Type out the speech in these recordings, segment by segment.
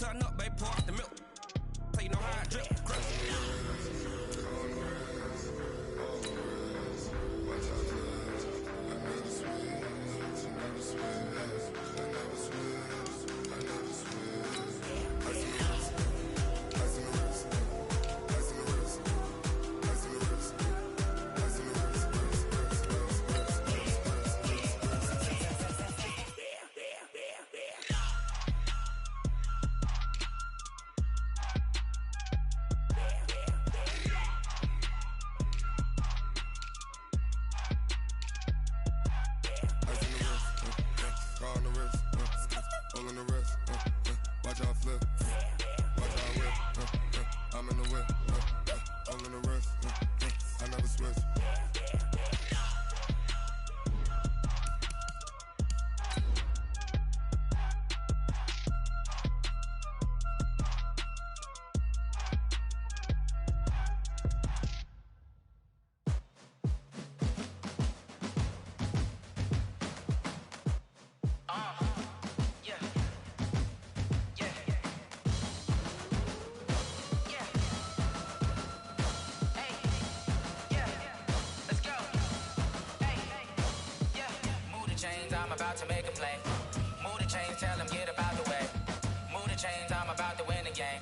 turn up, baby, pour out the milk. So you know how I drip. I'm about to make a play. Move the chains, tell them get about the way. Move the chains, I'm about to win the game.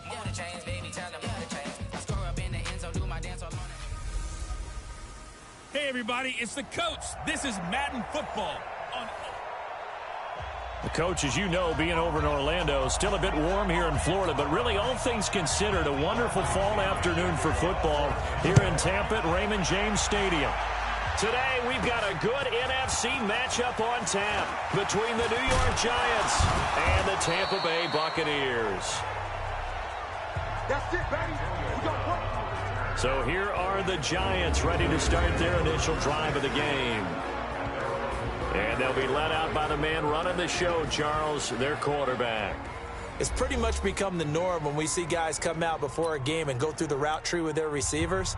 Move the chains, baby, tell them move the chains. I score up in the end zone, do my dance all on it. Hey everybody, it's the coach. This is Madden Football. The coach, as you know, being over in Orlando, still a bit warm here in Florida, but really all things considered, a wonderful fall afternoon for football here in Tampa at Raymond James Stadium. Today, we've got a good NFC matchup on tap between the New York Giants and the Tampa Bay Buccaneers. That's it, baby. We got work. So here are the Giants ready to start their initial drive of the game. And they'll be led out by the man running the show, Charles, their quarterback. It's pretty much become the norm when we see guys come out before a game and go through the route tree with their receivers.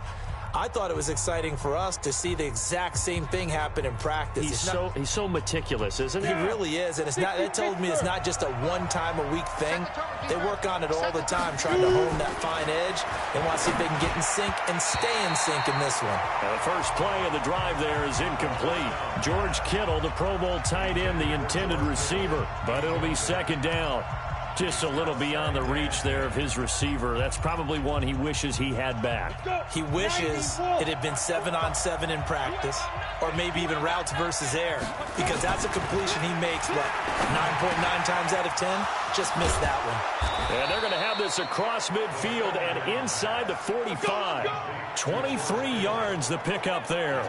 I thought it was exciting for us to see the exact same thing happen in practice. He's so meticulous, isn't he? He really is, and it's not. They told me it's not just a one-time-a-week thing. They work on it all the time, trying to hone that fine edge. They want to see if they can get in sync and stay in sync in this one. Now the first play of the drive there is incomplete. George Kittle, the Pro Bowl tight end, the intended receiver, but it'll be second down. Just a little beyond the reach there of his receiver. That's probably one he wishes he had back. He wishes it had been 7-on-7 in practice, or maybe even routes versus air, because that's a completion he makes, what, 9.9 times out of 10? Just missed that one. And they're going to have this across midfield and inside the 45. 23 yards the pickup there.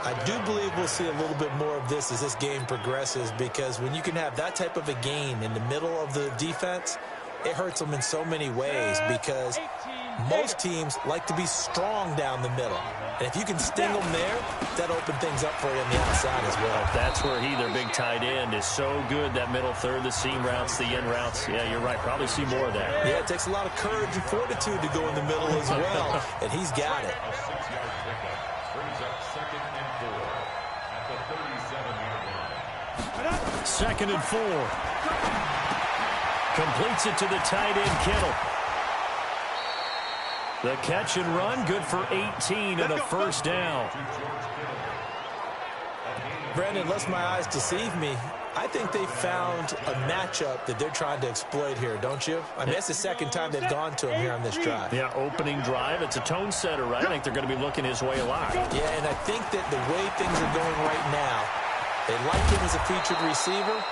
I do believe we'll see a little bit more of this as this game progresses, because when you can have that type of a gain in the middle of the defense, it hurts them in so many ways, because most teams like to be strong down the middle. And if you can sting them there, that opens things up for you on the outside as well. That's where their big tight end, is so good, that middle third, the seam routes, the in routes. Yeah, you're right. Probably see more of that. Yeah, it takes a lot of courage and fortitude to go in the middle as well, and he's got it. Second and 4. Completes it to the tight end, Kittle. The catch and run, good for 18 and a first down. Brandon, unless my eyes deceive me, I think they found a matchup that they're trying to exploit here, don't you? I mean, it's the second time they've gone to him here on this drive. Yeah, opening drive. It's a tone setter, right? I think they're going to be looking his way a lot. Yeah, and I think that the way things are going right now, they like him as a featured receiver.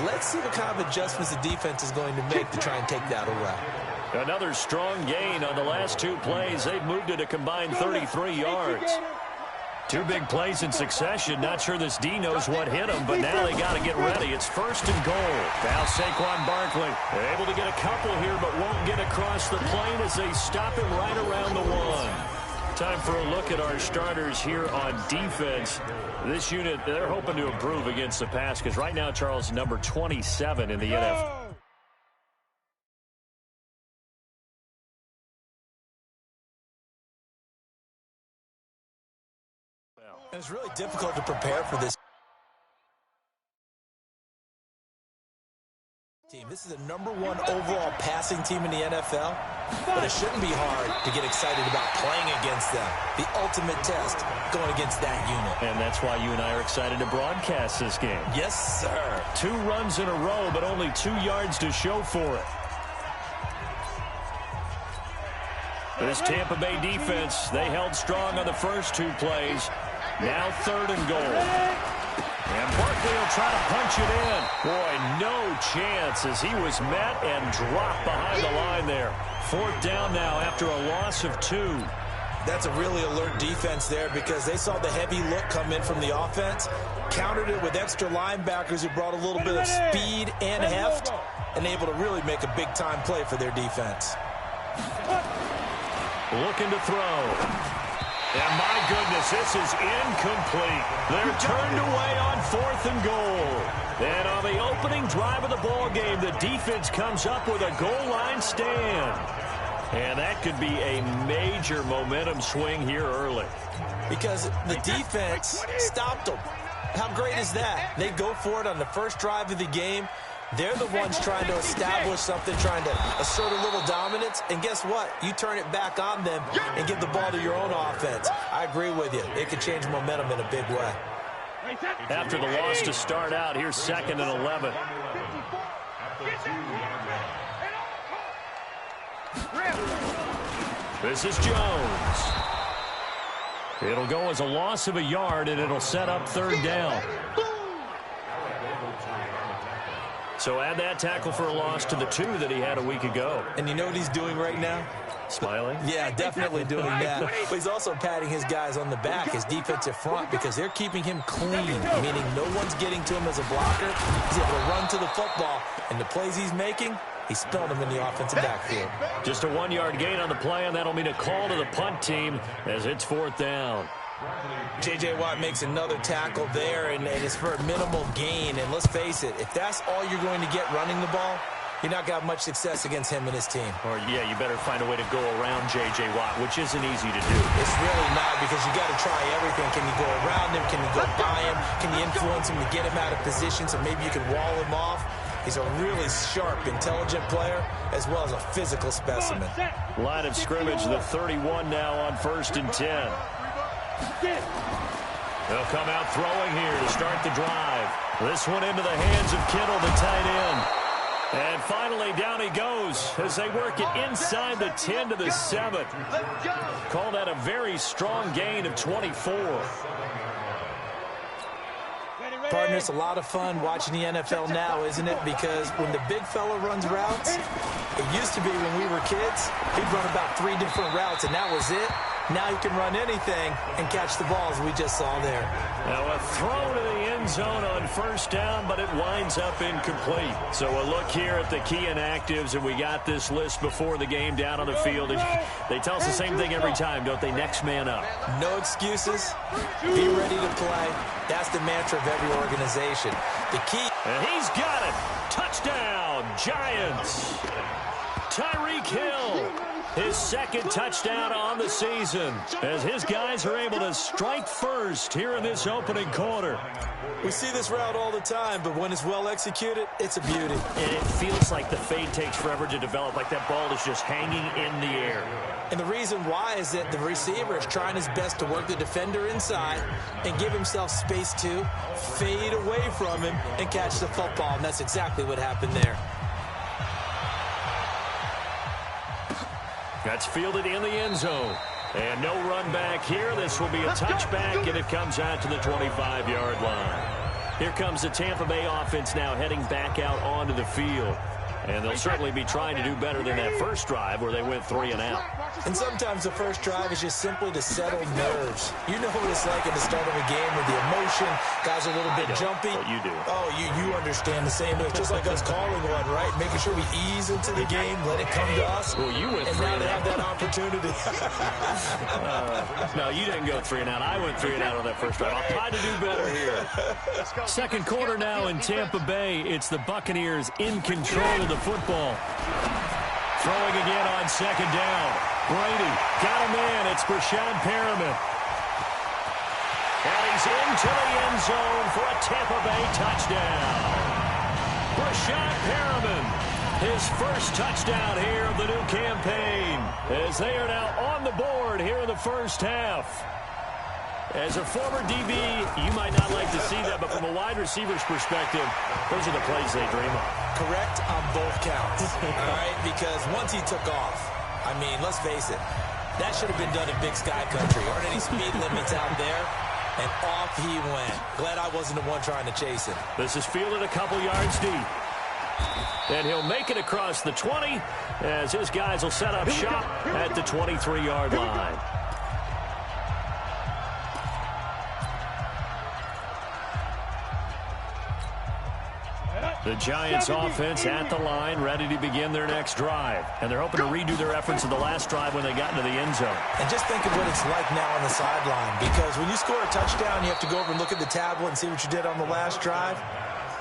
Let's see what kind of adjustments the defense is going to make to try and take that away. Another strong gain on the last two plays. They've moved it a combined 33 yards. Two big plays in succession. Not sure this D knows what hit him, but now they got to get ready. It's first and goal. Now Saquon Barkley able to get a couple here, but won't get across the plane as they stop him right around the one. Time for a look at our starters here on defense. This unit, they're hoping to improve against the pass, because right now, Charles, number 27 in the NFL. It's really difficult to prepare for this Team. This is a #1 overall passing team in the NFL, but it shouldn't be hard to get excited about playing against them. The ultimate test going against that unit. And that's why you and I are excited to broadcast this game. Yes, sir. 2 runs in a row, but only 2 yards to show for it. This Tampa Bay defense, they held strong on the first 2 plays. Now 3rd and goal. And Barkley will try to punch it in. Boy, no chance as he was met and dropped behind the line there. 4th down now after a loss of 2. That's a really alert defense there because they saw the heavy look come in from the offense, countered it with extra linebackers who brought a little bit of speed and heft, and able to really make a big-time play for their defense. Looking to throw. And my goodness, this is incomplete. They're turned away on 4th and goal. And on the opening drive of the ball game, the defense comes up with a goal line stand. And that could be a major momentum swing here early. Because the defense stopped them. How great is that? They go for it on the first drive of the game. They're the ones trying to establish something, trying to assert a little dominance. And guess what? You turn it back on them and give the ball to your own offense. I agree with you. It could change momentum in a big way. After the loss to start out, here's 2nd and 11. This is Jones. It'll go as a loss of a yard, and it'll set up 3rd down. So add that tackle for a loss to the 2 that he had a week ago. And you know what he's doing right now? Smiling? Yeah, definitely doing that. But he's also patting his guys on the back, his defensive front, because they're keeping him clean, meaning no one's getting to him as a blocker. He's able to run to the football, and the plays he's making, he's spelling them in the offensive backfield. Just a 1-yard gain on the play, and that'll mean a call to the punt team as it's 4th down. J.J. Watt makes another tackle there, and it's for a minimal gain. And let's face it, if that's all you're going to get running the ball, you're not going to have much success against him and his team. Or, yeah, you better find a way to go around J.J. Watt, which isn't easy to do. It's really not, because you got to try everything. Can you go around him? Can you go by him? Can you influence him to get him out of position so maybe you can wall him off? He's a really sharp, intelligent player, as well as a physical specimen. Line of scrimmage, the 31 now on 1st and 10. They'll come out throwing here to start the drive. This one into the hands of Kittle, the tight end. And finally, down he goes as they work it inside the 10 to the 7. Call that a very strong gain of 24. Partner, it's a lot of fun watching the NFL now, isn't it? Because when the big fella runs routes, it used to be when we were kids, he'd run about 3 different routes, and that was it. Now he can run anything and catch the balls we just saw there. Now a throw to the end zone on 1st down, but it winds up incomplete. So a look here at the key inactives, and we got this list before the game down on the field. They tell us the same thing every time, don't they? Next man up. No excuses. Be ready to play. That's the mantra of every organization. The key. And he's got it. Touchdown, Giants. Tyreek Hill. His 2nd touchdown on the season as his guys are able to strike first here in this opening quarter. We see this route all the time, but when it's well executed, it's a beauty. And it feels like the fade takes forever to develop, like that ball is just hanging in the air. And the reason why is that the receiver is trying his best to work the defender inside and give himself space to fade away from him and catch the football, and that's exactly what happened there. That's fielded in the end zone. And no run back here. This will be a touchback, and it comes out to the 25-yard line. Here comes the Tampa Bay offense now heading back out onto the field. And they'll certainly be trying to do better than that first drive where they went 3 and out. And sometimes the first drive is just simply to settle nerves. You know what it's like at the start of a game with the emotion. Guys are a little bit jumpy. But you do. Oh, you understand the same. It's just like us calling one, right? Making sure we ease into the game, let it come to us. Well, you went and 3 now and they out. have that opportunity. No, you didn't go 3 and out. I went 3 and out on that first drive. I'll try to do better here. 2nd quarter now in Tampa Bay. It's the Buccaneers in control of the football. Throwing again on 2nd down. Brady got him in. It's Brashad Perriman. And he's into the end zone for a Tampa Bay touchdown. Brashad Perriman, his first touchdown here of the new campaign, as they are now on the board here in the first half. As a former DB, you might not like to see that, but from a wide receiver's perspective, those are the plays they dream of. Correct on both counts, all right? Because once he took off, I mean, let's face it, that should have been done in Big Sky Country. Aren't any speed limits out there? And off he went. Glad I wasn't the one trying to chase him. This is fielded a couple yards deep. And he'll make it across the 20 as his guys will set up shop at the 23-yard line. The Giants offense at the line, ready to begin their next drive. And they're hoping to redo their efforts in the last drive when they got into the end zone. And just think of what it's like now on the sideline, because when you score a touchdown, you have to go over and look at the tablet and see what you did on the last drive.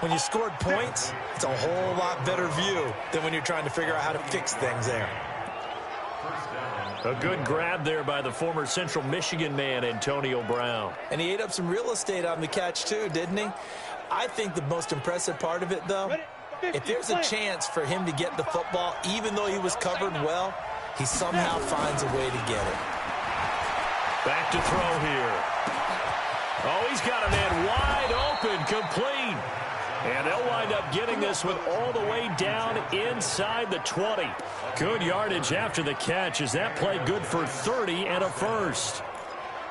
When you scored points, it's a whole lot better view than when you're trying to figure out how to fix things there. A good grab there by the former Central Michigan man, Antonio Brown. And he ate up some real estate on the catch too, didn't he? I think the most impressive part of it, though, if there's a chance for him to get the football, even though he was covered well, he somehow finds a way to get it. Back to throw here. Oh, he's got a man wide open, complete. And they'll wind up getting this one all the way down inside the 20. Good yardage after the catch as that play good for 30 and a first.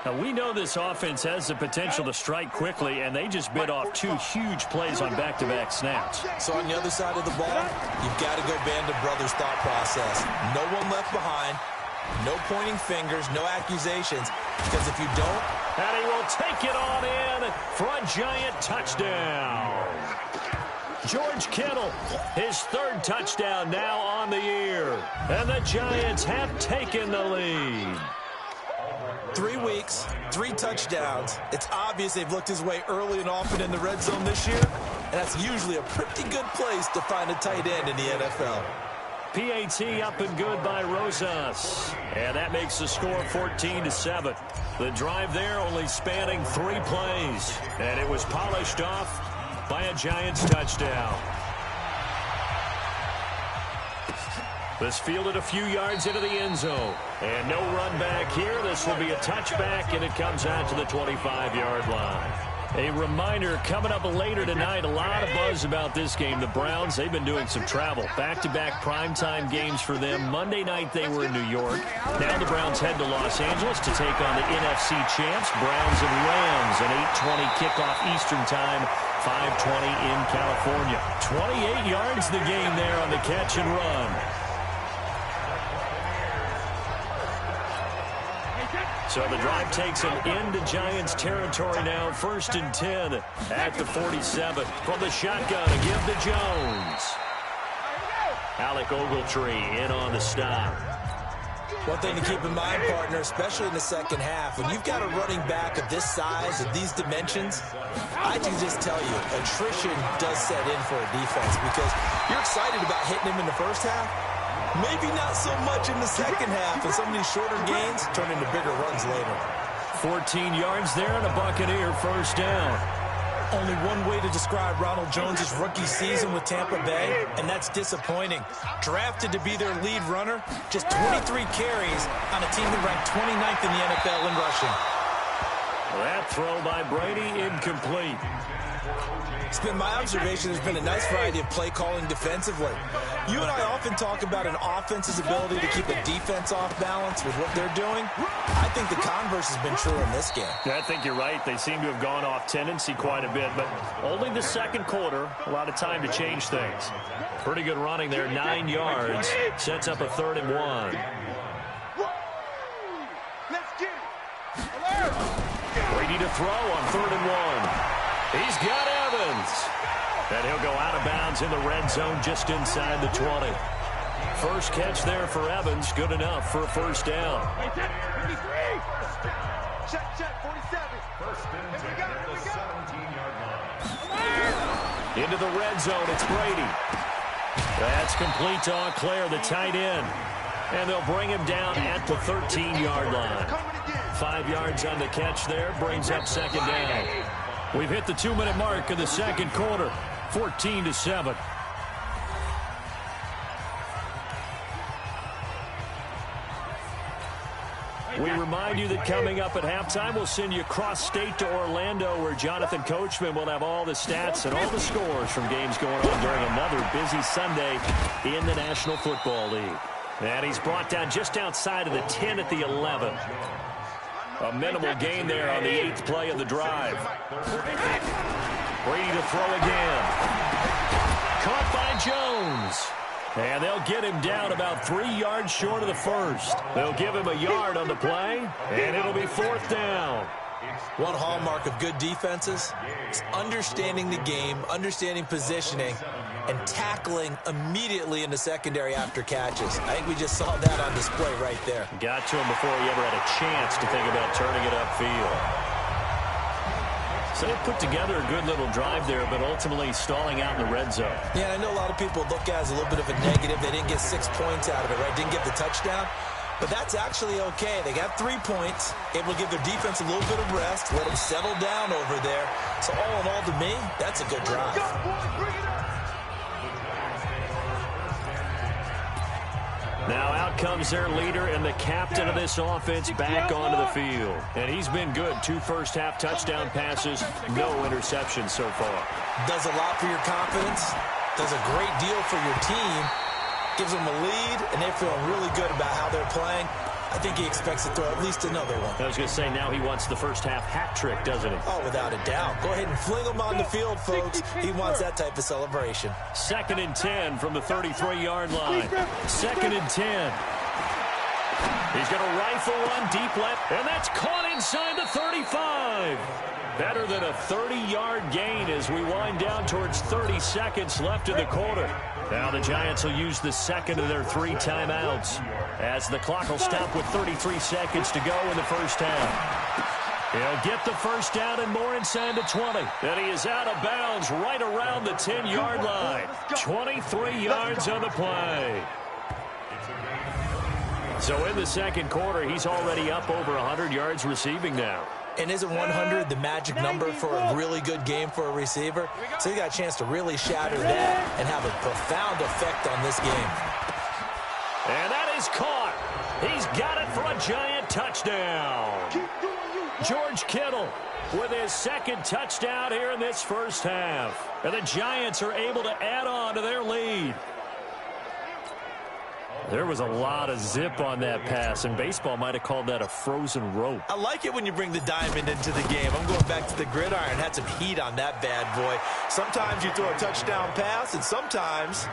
Now, we know this offense has the potential to strike quickly, and they just bit off two huge plays on back-to-back snaps. So on the other side of the ball, you've got to go Band of Brothers thought process. No one left behind, no pointing fingers, no accusations, because if you don't... And he will take it on in for a Giant touchdown. George Kittle, his third touchdown now on the year. And the Giants have taken the lead. 3 weeks, 3 touchdowns. It's obvious they've looked his way early and often in the red zone this year, and that's usually a pretty good place to find a tight end in the NFL. PAT up and good by Rosas. And that makes the score 14-7. The drive there only spanning 3 plays, and it was polished off by a Giants touchdown. This fielded a few yards into the end zone. And no run back here. This will be a touchback, and it comes out to the 25-yard line. A reminder, coming up later tonight, a lot of buzz about this game. The Browns, they've been doing some travel. Back-to-back primetime games for them. Monday night, they were in New York. Now the Browns head to Los Angeles to take on the NFC champs, Browns and Rams. An 8:20 kickoff Eastern time, 5:20 in California. 28 yards the game there on the catch and run. So the drive takes him into Giants territory now. 1st and 10 at the 47. From the shotgun, a give to Jones. Alec Ogletree in on the stop. One thing to keep in mind, partner, especially in the second half, when you've got a running back of this size, of these dimensions, I can just tell you, attrition does set in for a defense because you're excited about hitting him in the first half. Maybe not so much in the second half, and some of these shorter gains turn into bigger runs later. 14 yards there and a Buccaneer first down. Only one way to describe Ronald Jones' rookie season with Tampa Bay, and that's disappointing. Drafted to be their lead runner, just 23 carries on a team that ranked 29th in the NFL in rushing. That throw by Brady incomplete. It's been my observation there's been a nice variety of play calling defensively. You and I often talk about an offense's ability to keep a defense off balance with what they're doing. I think the converse has been true in this game. Yeah, I think you're right. They seem to have gone off tendency quite a bit, but only the second quarter, a lot of time to change things. Pretty good running there, 9 yards. Sets up a 3rd and 1. Brady to throw on 3rd and 1. He's got Evans. And he'll go out of bounds in the red zone just inside the 20. First catch there for Evans. Good enough for a first down. Into the red zone, it's Brady. That's complete to Auclair, the tight end. And they'll bring him down at the 13-yard line. 5 yards on the catch there, brings up second down. We've hit the 2-minute mark of the second quarter, 14-7. We remind you that coming up at halftime, we'll send you cross-state to Orlando, where Jonathan Coachman will have all the stats and all the scores from games going on during another busy Sunday in the National Football League. And he's brought down just outside of the 10 at the 11. A minimal gain there on the 8th play of the drive. Brady to throw again. Caught by Jones. And they'll get him down about 3 yards short of the first. They'll give him a yard on the play, and it'll be 4th down. One hallmark of good defenses is understanding the game, understanding positioning, and tackling immediately in the secondary after catches. I think we just saw that on display right there. Got to him before he ever had a chance to think about turning it upfield. So they put together a good little drive there, but ultimately stalling out in the red zone. Yeah, I know a lot of people look at it as a little bit of a negative. They didn't get 6 points out of it, right? Didn't get the touchdown. But that's actually okay. They got 3 points, able to give their defense a little bit of rest, let them settle down over there. So all in all, to me, that's a good drive. Now out comes their leader and the captain of this offense back onto the field. And he's been good. 2 first-half touchdown passes, no interceptions so far. Does a lot for your confidence, does a great deal for your team, gives them a lead, and they're feeling really good about how they're playing. I think he expects to throw at least another one. I was going to say, now he wants the first-half hat trick, doesn't he? Oh, without a doubt. Go ahead and fling him on the field, folks. He wants that type of celebration. 2nd and 10 from the 33-yard line. 2nd and 10. He's going to rifle one deep left, and that's caught inside the 35. Better than a 30-yard gain as we wind down towards 30 seconds left in the quarter. Now the Giants will use the second of their 3 timeouts as the clock will stop with 33 seconds to go in the first half. He'll get the first down and more inside the 20. And he is out of bounds right around the 10-yard line. 23 yards on the play. So in the second quarter, he's already up over 100 yards receiving now. And isn't 100 the magic number for a really good game for a receiver? So he got a chance to really shatter that and have a profound effect on this game. And that is caught. He's got it for a Giant touchdown. George Kittle with his 2nd touchdown here in this first half. And the Giants are able to add on to their lead. There was a lot of zip on that pass, and baseball might have called that a frozen rope. I like it when you bring the diamond into the game. I'm going back to the gridiron. Had some heat on that bad boy. Sometimes you throw a touchdown pass, and sometimes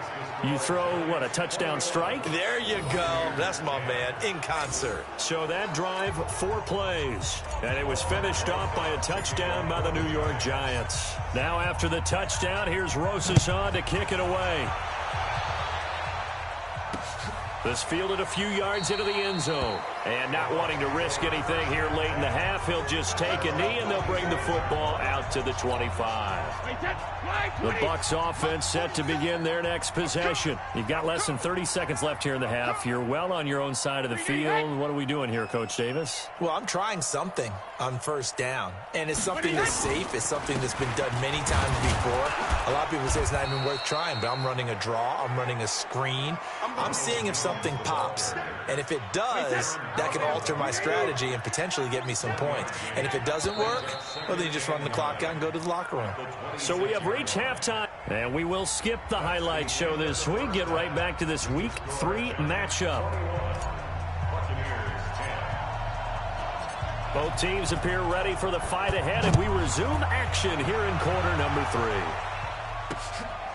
you throw, what, a touchdown strike? There you go. That's my man, in concert. So that drive, 4 plays, and it was finished off by a touchdown by the New York Giants. Now after the touchdown, here's Rosas on to kick it away. This fielded a few yards into the end zone. And not wanting to risk anything here late in the half, he'll just take a knee, and they'll bring the football out to the 25. The Bucs offense set to begin their next possession. You've got less than 30 seconds left here in the half. You're well on your own side of the field. What are we doing here, Coach Davis? Well, I'm trying something on first down. And it's something that's safe. It's something that's been done many times before. A lot of people say it's not even worth trying, but I'm running a draw. I'm running a screen. I'm seeing if something pops. And if it does, that can alter my strategy and potentially get me some points. And if it doesn't work, well, then you just run the clock out and go to the locker room. So we have reached halftime, and we will skip the highlight show this week. Get right back to this Week 3 matchup. Both teams appear ready for the fight ahead, and we resume action here in quarter number 3.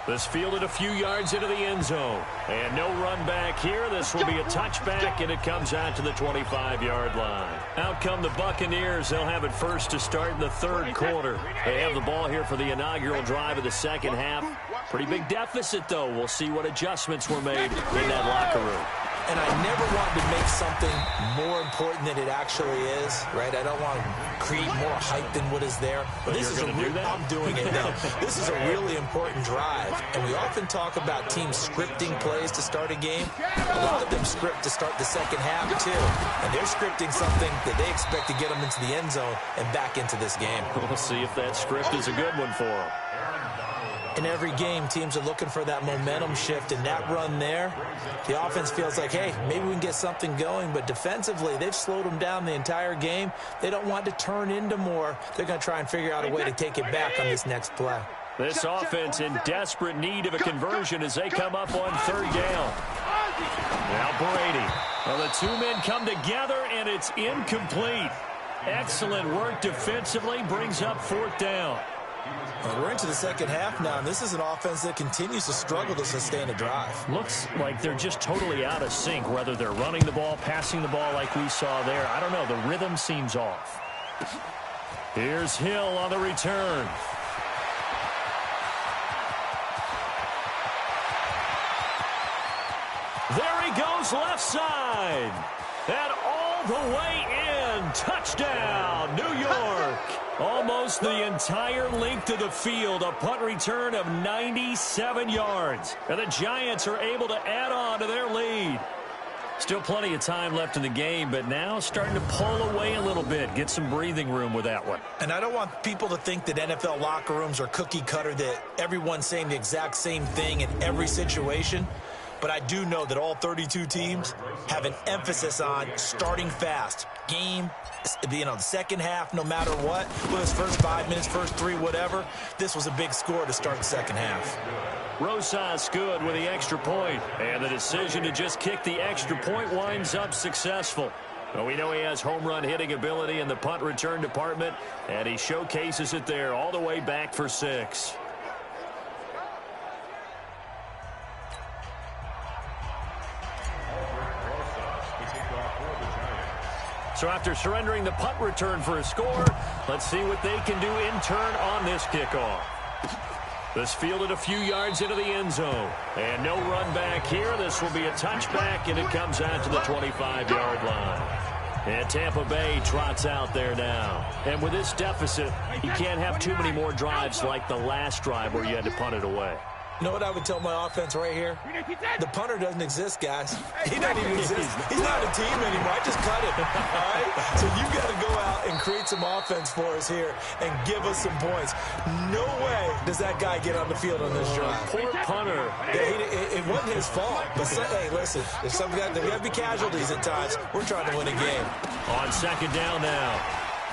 This fielded a few yards into the end zone. And no run back here. This will be a touchback, and it comes out to the 25-yard line. Out come the Buccaneers. They'll have it first to start in the third quarter. They have the ball here for the inaugural drive of the second half. Pretty big deficit, though. We'll see what adjustments were made in that locker room. And I never wanted to make something more important than it actually is, right? I don't want to create more hype than what is there. But this is I'm doing it now. This is a really important drive. And we often talk about teams scripting plays to start a game. A lot of them script to start the second half, too. And they're scripting something that they expect to get them into the end zone and back into this game. We'll see if that script is a good one for them. In every game, teams are looking for that momentum shift, and that run there, the offense feels like, hey, maybe we can get something going, but defensively, they've slowed them down the entire game. They don't want to turn into more. They're going to try and figure out a way to take it back on this next play. This offense in desperate need of a conversion as they come up on third down. Now Brady. Well, the two men come together, and it's incomplete. Excellent work defensively, brings up fourth down. Well, we're into the second half now, and this is an offense that continues to struggle to sustain a drive. Looks like they're just totally out of sync, whether they're running the ball, passing the ball like we saw there. I don't know. The rhythm seems off. Here's Hill on the return. There he goes left side. And all the way in. Touchdown, New York. Almost the entire length of the field. A punt return of 97 yards. And the Giants are able to add on to their lead. Still plenty of time left in the game, but now starting to pull away a little bit. Get some breathing room with that one. And I don't want people to think that NFL locker rooms are cookie cutter, that everyone's saying the exact same thing in every situation. But I do know that all 32 teams have an emphasis on starting fast. Game, the second half, no matter what, whether it's first 5 minutes, first 3, whatever, this was a big score to start the second half. Rosas good with the extra point, and the decision to just kick the extra point winds up successful. Well, we know he has home run hitting ability in the punt return department, and he showcases it there all the way back for 6. So after surrendering the punt return for a score, let's see what they can do in turn on this kickoff. This fielded a few yards into the end zone. And no run back here. This will be a touchback, and it comes out to the 25-yard line. And Tampa Bay trots out there now. And with this deficit, you can't have too many more drives like the last drive where you had to punt it away. You know what I would tell my offense right here? The punter doesn't exist, guys. He doesn't even exist. He's not a team anymore. I just cut him, all right? So you've got to go out and create some offense for us here and give us some points. No way does that guy get on the field on this drive. Poor punter. Yeah, it wasn't his fault. But, hey, listen, there's got to be casualties at times. We're trying to win a game. On second down now,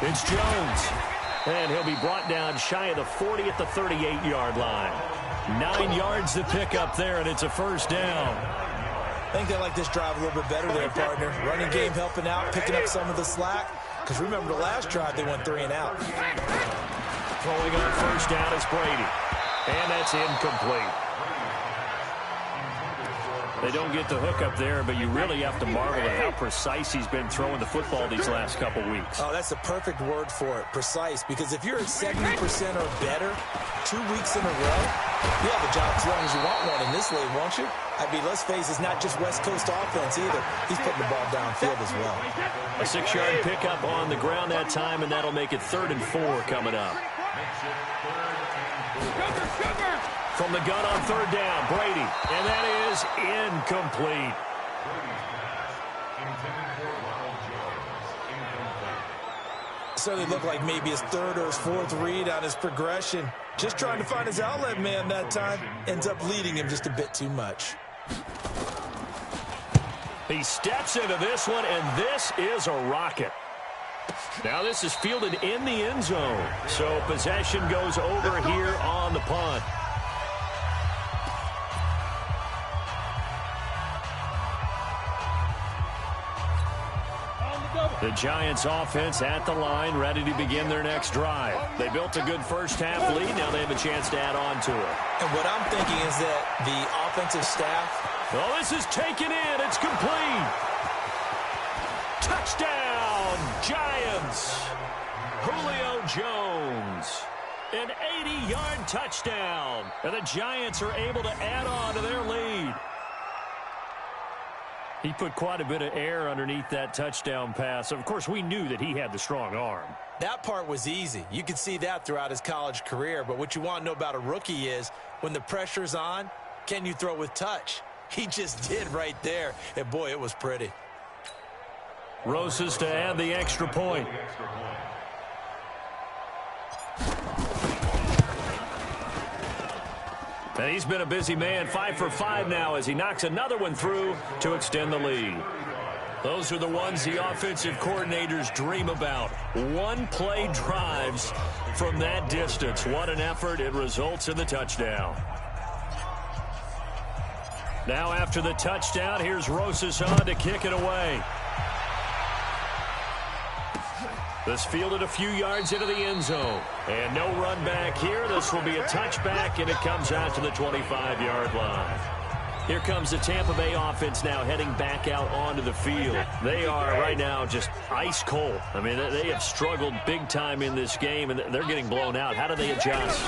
it's Jones. And he'll be brought down shy of the 40 at the 38-yard line. 9 yards to pick up there, and it's a first down. I think they like this drive a little bit better there, partner. Running game helping out, picking up some of the slack. Because remember, the last drive, they went 3 and out. Throwing on first down is Brady. And that's incomplete. They don't get the hook up there, but you really have to marvel at how precise he's been throwing the football these last couple weeks. Oh, that's the perfect word for it, precise. Because if you're at 70% or better 2 weeks in a row, you have a job as long as you want one in this league, won't you? I mean, let's face it, it's not just West Coast offense either. He's putting the ball downfield as well. A 6-yard pickup on the ground that time, and that'll make it 3rd and 4 coming up. From the gun on third down, Brady. And that is incomplete. Certainly looked like maybe his 3rd or his 4th read on his progression. Just trying to find his outlet man that time. Ends up leading him just a bit too much. He steps into this one, and this is a rocket. Now this is fielded in the end zone. So possession goes over here on the punt. The Giants offense at the line, ready to begin their next drive. They built a good first half lead. Now they have a chance to add on to it. And what I'm thinking is that the offensive staff... Oh, this is taken in. It's complete. Touchdown, Giants. Julio Jones. An 80-yard touchdown. And the Giants are able to add on to their lead. He put quite a bit of air underneath that touchdown pass. Of course, we knew that he had the strong arm. That part was easy. You could see that throughout his college career. But what you want to know about a rookie is when the pressure's on, can you throw with touch? He just did right there. And, boy, it was pretty. Rosas to add the extra point. And he's been a busy man, 5 for 5 now as he knocks another one through to extend the lead. Those are the ones the offensive coordinators dream about. One-play drives from that distance. What an effort. It results in the touchdown. Now after the touchdown, here's Rosas on to kick it away. This fielded a few yards into the end zone. And no run back here. This will be a touchback, and it comes out to the 25-yard line. Here comes the Tampa Bay offense now heading back out onto the field. They are right now just ice cold. I mean, they have struggled big time in this game, and they're getting blown out. How do they adjust?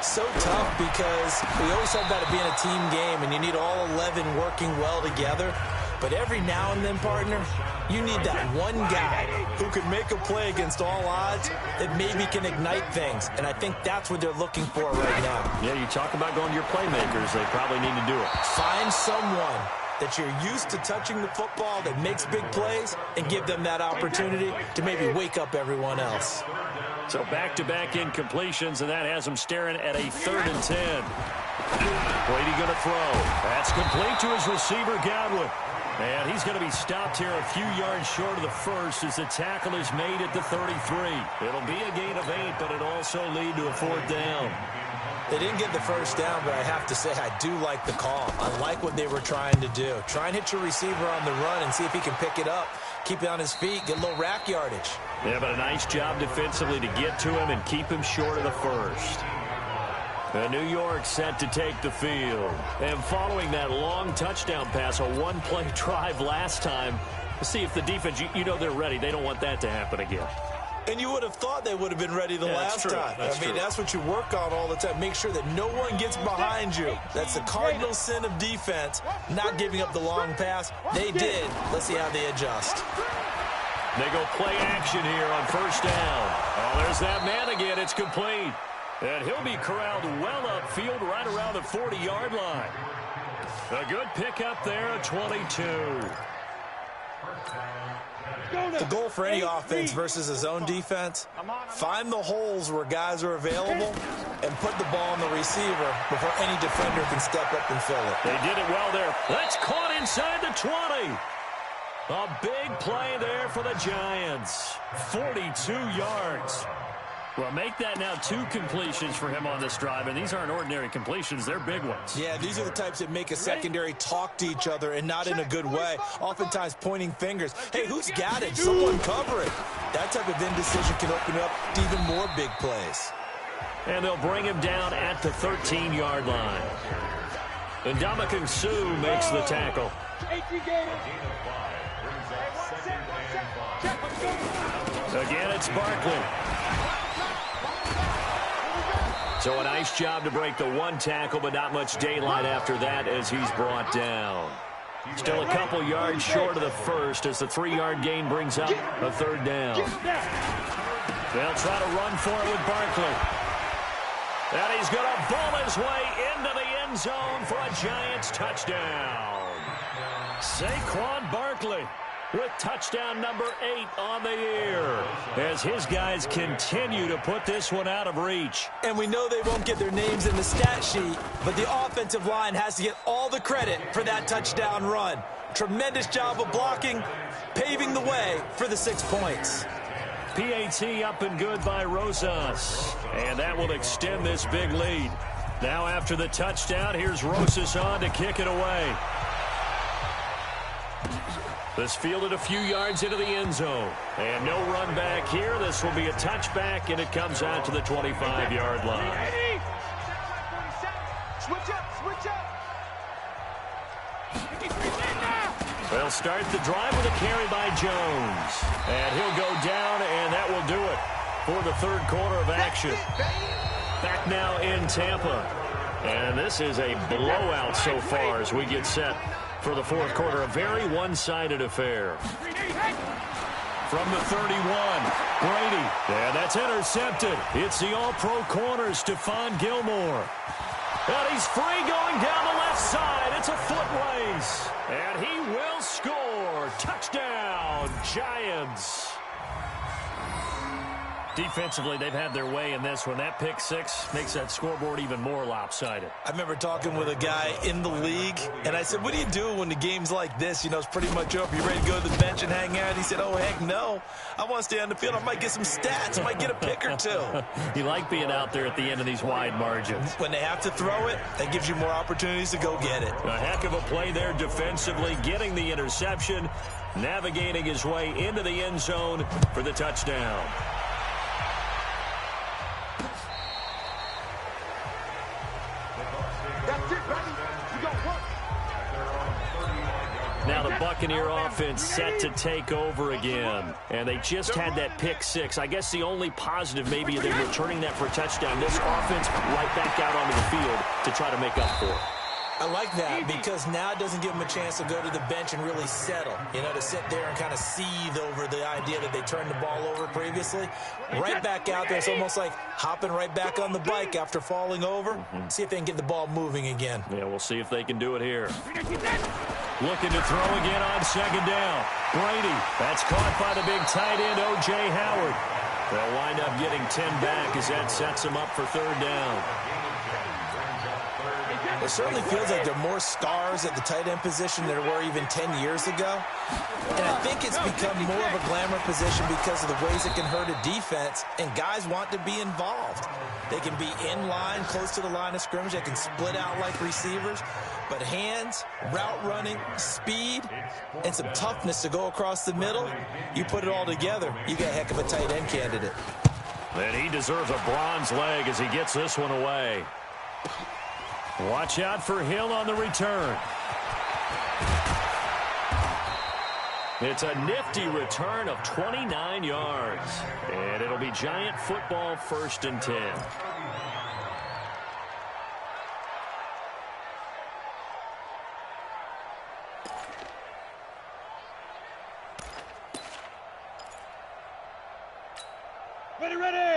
So tough because we always talk about it being a team game, and you need all 11 working well together. But every now and then, partner, you need that one guy who can make a play against all odds that maybe can ignite things. And I think that's what they're looking for right now. Yeah, you talk about going to your playmakers. They probably need to do it. Find someone that you're used to touching the football that makes big plays and give them that opportunity to maybe wake up everyone else. So back-to-back incompletions, and that has them staring at a 3rd and 10. Brady going to throw. That's complete to his receiver, Godwin. And he's going to be stopped here a few yards short of the first as the tackle is made at the 33. It'll be a gain of 8, but it'll also lead to a 4th down. They didn't get the first down, but I have to say I do like the call. I like what they were trying to do. Try and hit your receiver on the run and see if he can pick it up. Keep it on his feet, get a little rack yardage. Yeah, but a nice job defensively to get to him and keep him short of the first. And New York set to take the field. And following that long touchdown pass, a one-play drive last time, let's see if the defense, you know they're ready. They don't want that to happen again. And you would have thought they would have been ready the last time. I mean, that's what you work on all the time. Make sure that no one gets behind you. That's the cardinal sin of defense, not giving up the long pass. They did. Let's see how they adjust. They go play action here on 1st down. Oh, there's that man again. It's complete. And he'll be corralled well upfield right around the 40-yard line. A good pickup there at 22. The goal for any offense versus a zone defense, find the holes where guys are available and put the ball on the receiver before any defender can step up and fill it. They did it well there. That's caught inside the 20. A big play there for the Giants. 42 yards. Well, make that now 2 completions for him on this drive, and these aren't ordinary completions. They're big ones. Yeah, these are the types that make a secondary talk to each other and not in a good way, oftentimes pointing fingers. Hey, who's got it? Someone cover it. That type of indecision can open up to even more big plays. And they'll bring him down at the 13-yard line. And Ndamukong Suh makes the tackle. Again, it's Barkley. So a nice job to break the one tackle, but not much daylight after that as he's brought down. Still a couple yards short of the first as the 3-yard gain brings up a 3rd down. They'll try to run for it with Barkley. And he's going to ball his way into the end zone for a Giants touchdown. Saquon Barkley with touchdown number 8 on the year as his guys continue to put this one out of reach. And we know they won't get their names in the stat sheet, but the offensive line has to get all the credit for that touchdown run. Tremendous job of blocking, paving the way for the 6 points. PAT up and good by Rosas, and that will extend this big lead. Now after the touchdown, here's Rosas on to kick it away. This fielded a few yards into the end zone. And no run back here. This will be a touchback, and it comes out to the 25-yard line. Switch up. They'll start the drive with a carry by Jones. And he'll go down, and that will do it for the 3rd quarter of action. Back now in Tampa. And this is a blowout so far as we get set for the 4th quarter. A very one-sided affair. From the 31, Brady. And that's intercepted. It's the all-pro corner, Stephon Gilmore. And he's free going down the left side. It's a foot race. And he will score. Touchdown, Giants. Defensively, they've had their way in this one. That pick six makes that scoreboard even more lopsided. I remember talking with a guy in the league, and I said, what do you do when the game's like this? You know, it's pretty much over. You ready to go to the bench and hang out? He said, oh, heck no. I want to stay on the field. I might get some stats. I might get a pick or two. You like being out there at the end of these wide margins. When they have to throw it, that gives you more opportunities to go get it. A heck of a play there defensively, getting the interception, navigating his way into the end zone for the touchdown. Now the Buccaneer offense set to take over again. And they just had that pick six. I guess the only positive maybe of them returning that for a touchdown. This offense right back out onto the field to try to make up for it. I like that because now it doesn't give them a chance to go to the bench and really settle, you know, to sit there and kind of seethe over the idea that they turned the ball over previously. Right back out there, it's almost like hopping right back on the bike after falling over. See if they can get the ball moving again. Yeah, we'll see if they can do it here. Looking to throw again on second down. Brady, that's caught by the big tight end, O.J. Howard. They'll wind up getting 10 back as that sets them up for third down. It certainly feels like there are more stars at the tight end position than there were even 10 years ago. And I think it's become more of a glamour position because of the ways it can hurt a defense, and guys want to be involved. They can be in line, close to the line of scrimmage. They can split out like receivers. But hands, route running, speed, and some toughness to go across the middle, you put it all together, you got a heck of a tight end candidate. And he deserves a bronze leg as he gets this one away. Watch out for Hill on the return. It's a nifty return of 29 yards. And it'll be Giant football, 1st and 10.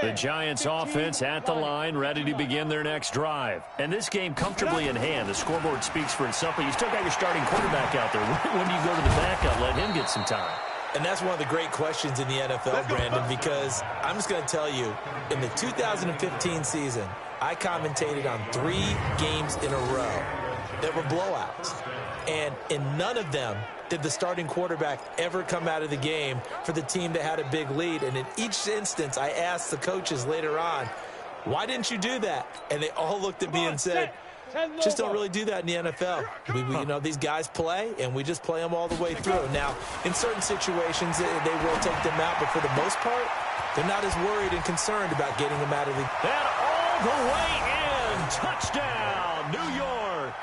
The Giants offense at the line, ready to begin their next drive. And this game comfortably in hand. The scoreboard speaks for itself, but you still got your starting quarterback out there. When do you go to the backup, let him get some time? And that's one of the great questions in the NFL, Brandon, because I'm just going to tell you, in the 2015 season, I commentated on 3 games in a row that were blowouts. And in none of them did the starting quarterback ever come out of the game for the team that had a big lead. And in each instance, I asked the coaches later on, why didn't you do that? And they all looked at me and said, just don't really do that in the NFL. You know, these guys play, and we just play them all the way through. Now, in certain situations, they will take them out, but for the most part, they're not as worried and concerned about getting them out of the game. And all the way in, touchdown, New York.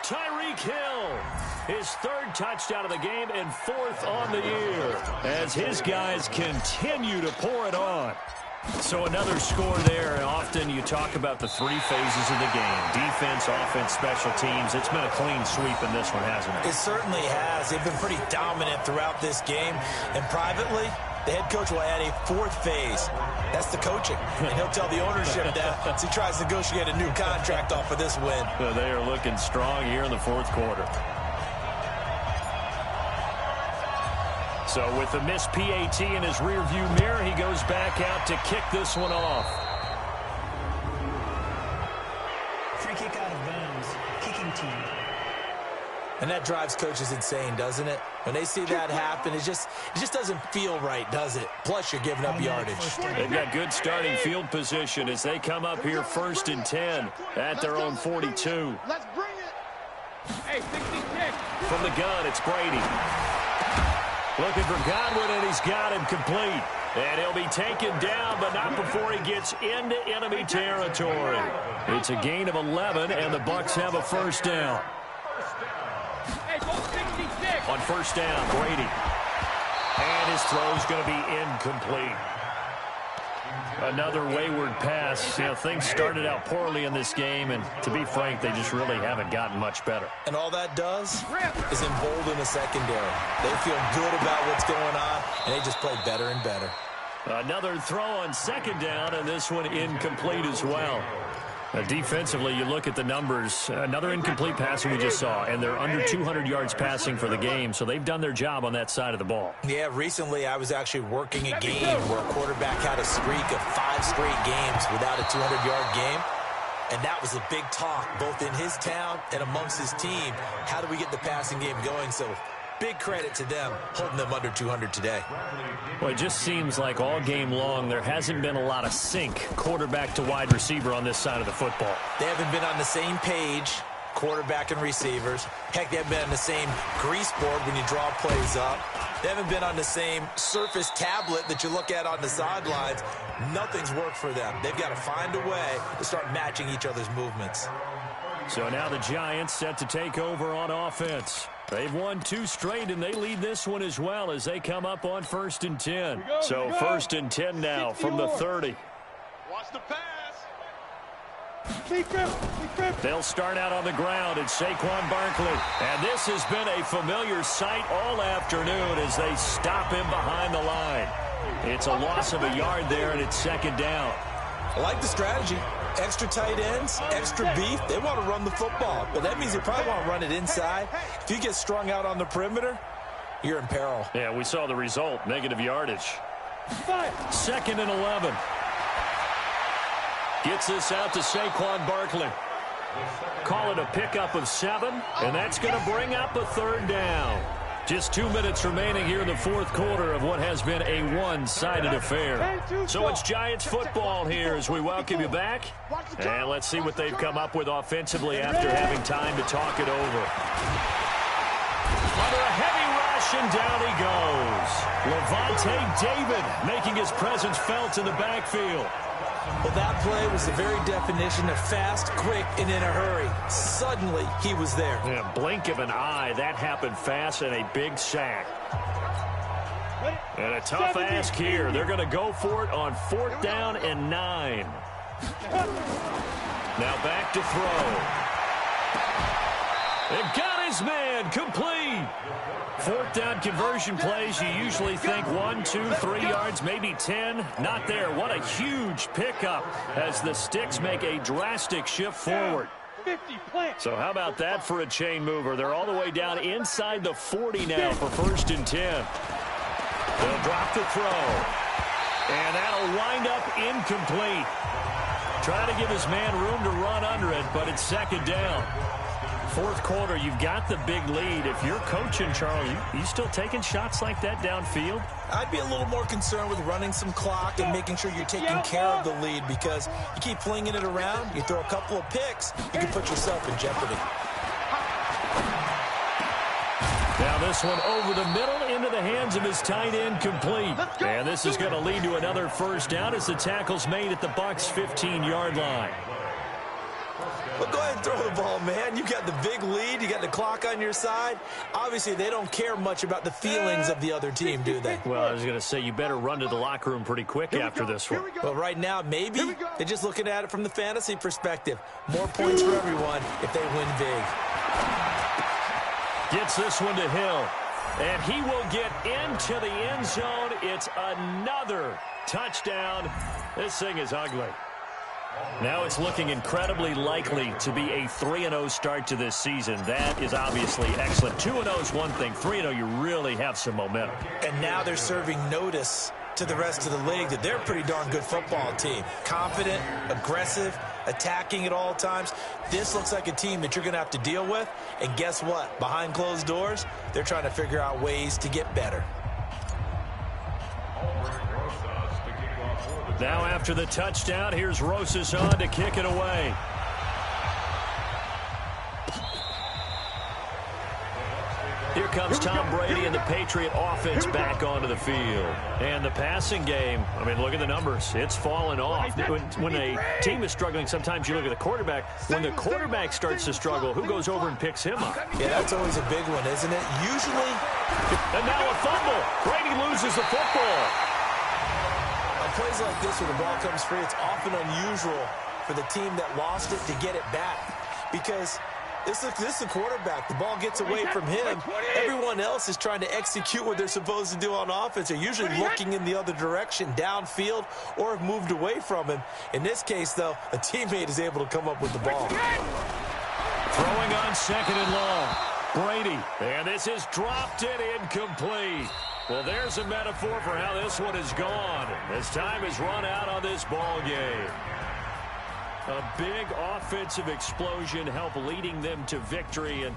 Tyreek Hill, his 3rd touchdown of the game and 4th on the year as his guys continue to pour it on. So another score there, and often you talk about the 3 phases of the game. Defense, offense, special teams. It's been a clean sweep in this one, hasn't it? It certainly has. They've been pretty dominant throughout this game. And privately, the head coach will add a 4th phase. That's the coaching. And he'll tell the ownership that as he tries to negotiate a new contract off of this win. Well, they are looking strong here in the 4th quarter. So with the missed PAT in his rearview mirror, he goes back out to kick this one off. Free kick out of bounds. Kicking team. And that drives coaches insane, doesn't it? When they see that happen, it just doesn't feel right, does it? Plus, you're giving up yardage. They've got good starting field position as they come up here 1st and 10 at their own 42. Let's bring it. Hey, 66. From the gun, it's Brady. Looking for Godwin, and he's got him complete. And he'll be taken down, but not before he gets into enemy territory. It's a gain of 11, and the Bucs have a 1st down. Hey, go 66. On 1st down, Brady. And his throw's going to be incomplete. Another wayward pass. You know, things started out poorly in this game, and to be frank, they just really haven't gotten much better. And all that does is embolden the secondary. They feel good about what's going on, and they just play better and better. Another throw on 2nd down, and this one incomplete as well. Defensively, you look at the numbers. Another incomplete passing we just saw, and they're under 200 yards passing for the game, so they've done their job on that side of the ball. Yeah, recently I was actually working a game where a quarterback had a streak of 5 straight games without a 200-yard game, and that was a big talk both in his town and amongst his team. How do we get the passing game going? So big credit to them holding them under 200 today. Well, it just seems like all game long there hasn't been a lot of sync quarterback to wide receiver on this side of the football. They haven't been on the same page, quarterback and receivers. Heck, they haven't been on the same grease board when you draw plays up. They haven't been on the same surface tablet that you look at on the sidelines. Nothing's worked for them. They've got to find a way to start matching each other's movements. So now the Giants set to take over on offense. They've won 2 straight, and they lead this one as well as they come up on 1st and 10. So 1st and 10 now from the 30. Watch the pass. They'll start out on the ground at Saquon Barkley. And this has been a familiar sight all afternoon as they stop him behind the line. It's a loss of a yard there, and it's 2nd down. I like the strategy. Extra tight ends, extra beef. They want to run the football, but that means they probably want to run it inside. If you get strung out on the perimeter, you're in peril. Yeah, we saw the result, negative yardage. 2nd and 11. Gets this out to Saquon Barkley. Call it a pickup of 7, and that's going to bring up a 3rd down. Just 2 minutes remaining here in the 4th quarter of what has been a one-sided affair. So it's Giants football here as we welcome you back. And let's see what they've come up with offensively after having time to talk it over. Under a heavy rush, and down he goes. Levante David making his presence felt in the backfield. Well, that play was the very definition of fast, quick, and in a hurry. Suddenly, he was there. In a blink of an eye, that happened fast, and a big sack. And a tough ask here. They're going to go for it on 4th down and 9. Now back to throw. And got his man complete. 4th down conversion plays, you usually think 1, 2, 3 yards, maybe 10. Not there. What a huge pickup as the Sticks make a drastic shift forward. So how about that for a chain mover? They're all the way down inside the 40 now for 1st and 10. They'll drop the throw. And that'll wind up incomplete. Trying to give his man room to run under it, but it's 2nd down. 4th quarter, you've got the big lead. If you're coaching, Charles, you still taking shots like that downfield? I'd be a little more concerned with running some clock and making sure you're taking care of the lead, because you keep flinging it around, you throw a couple of picks, you can put yourself in jeopardy. Now this one over the middle into the hands of his tight end, complete. And this is going to lead to another 1st down as the tackle's made at the Bucs' 15-yard line. Well, go ahead and throw the ball, man. You got the big lead. You got the clock on your side. Obviously, they don't care much about the feelings of the other team, do they? Well, I was going to say, you better run to the locker room pretty quick after this one. Well, right now, maybe they're just looking at it from the fantasy perspective. More points for everyone if they win big. Gets this one to Hill. And he will get into the end zone. It's another touchdown. This thing is ugly. Now it's looking incredibly likely to be a 3-0 start to this season. That is obviously excellent. 2-0 is one thing. 3-0, you really have some momentum. And now they're serving notice to the rest of the league that they're a pretty darn good football team. Confident, aggressive, attacking at all times. This looks like a team that you're going to have to deal with. And guess what? Behind closed doors, they're trying to figure out ways to get better. Now after the touchdown, here's Rosas on to kick it away. Here comes Tom Brady and the Patriot offense back onto the field. And the passing game, I mean, look at the numbers. It's fallen off. When a team is struggling, sometimes you look at the quarterback. When the quarterback starts to struggle, who goes over and picks him up? Yeah, that's always a big one, isn't it? Usually. And now a fumble. Brady loses the football. On plays like this where the ball comes free, it's often unusual for the team that lost it to get it back. Because This is the quarterback. The ball gets away from him. Everyone else is trying to execute what they're supposed to do on offense. They're usually looking in the other direction, downfield, or have moved away from him. In this case, though, a teammate is able to come up with the ball. Throwing on second and long. Brady. And this is dropped it incomplete. Well, there's a metaphor for how this one is gone. As time has run out on this ball game. A big offensive explosion helped leading them to victory. And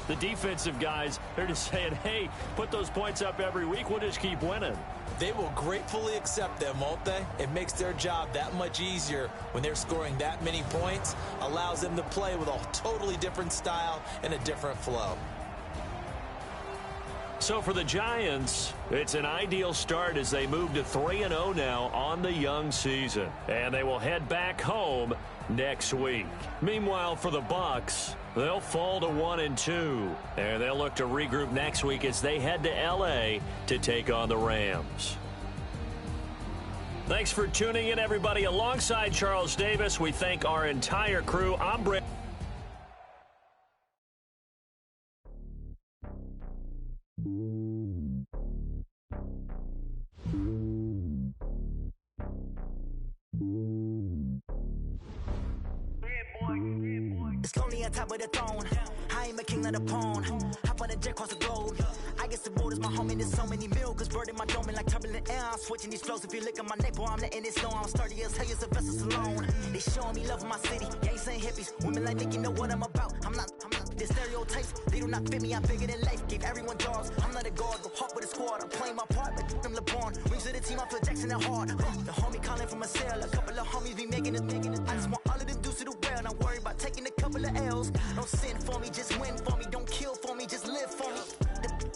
the defensive guys, they're just saying, hey, put those points up every week. We'll just keep winning. They will gratefully accept them, won't they? It makes their job that much easier when they're scoring that many points. Allows them to play with a totally different style and a different flow. So for the Giants, it's an ideal start as they move to 3-0 now on the young season. And they will head back home next week. Meanwhile, for the Bucs, they'll fall to 1-2. And they'll look to regroup next week as they head to L.A. to take on the Rams. Thanks for tuning in, everybody. Alongside Charles Davis, we thank our entire crew. I'm Brett. It's lonely on top of the throne. I am a king of the pawn. Hop on a jet across the globe. I guess the world is my home and there's so many milk. Bird in my dome and like turbulent air. I'm switching these flows. If you look at my neck, boy, I'm letting it slow. I'm sturdy as hell as a vessel alone. They showing me love in my city. Gangs ain't hippies. Women like Nick, you know what I'm about. I'm not. The stereotypes, they do not fit me. I'm bigger than life. Gave everyone jobs. I'm not a guard. Go hard with a squad. I'm playing my part, but them LeBron. Rings to the team. I feel Jackson and hard. The homie calling from a cell. A couple of homies be making it. I just want all of them dudes to do well. Not worry about taking a couple of L's. Don't sin for me, just win for me. Don't kill for me, just live for me.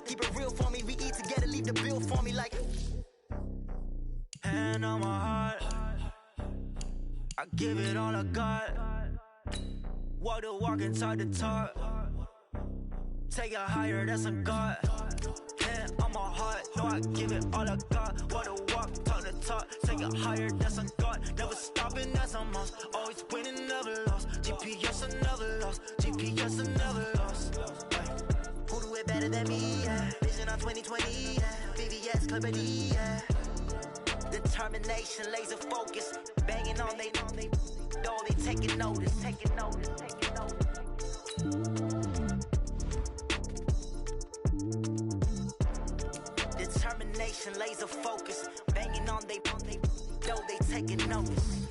Keep it real for me. We eat together, leave the bill for me like. Hand on my heart, I give it all I got. Walk the walk inside the talk. Take it higher, that's a God. Hand on my heart, no, I give it all I got. Walk the walk, talk the talk. Take it higher, that's a God. Never stopping, that's a must. Always winning, never lost. GPS, I never lost. GPS, I never lost. Who do it better than me? Yeah. Vision on 2020. Yeah. VVS, Clippity. Yeah. Determination, laser focus. Banging on they taking notice. Taking notice. Determination, laser focus. Banging on they taking notice.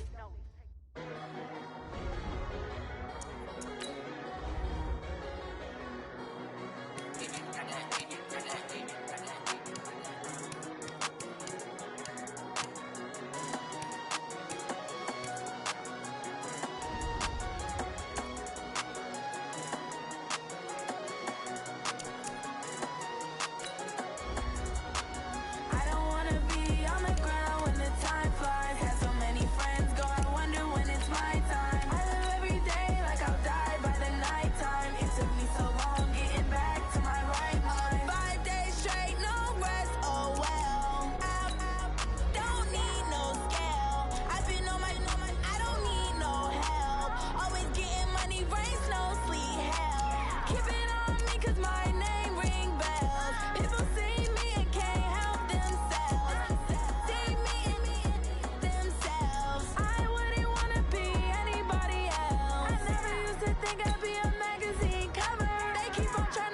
Think I'd be a magazine cover. They keep on trying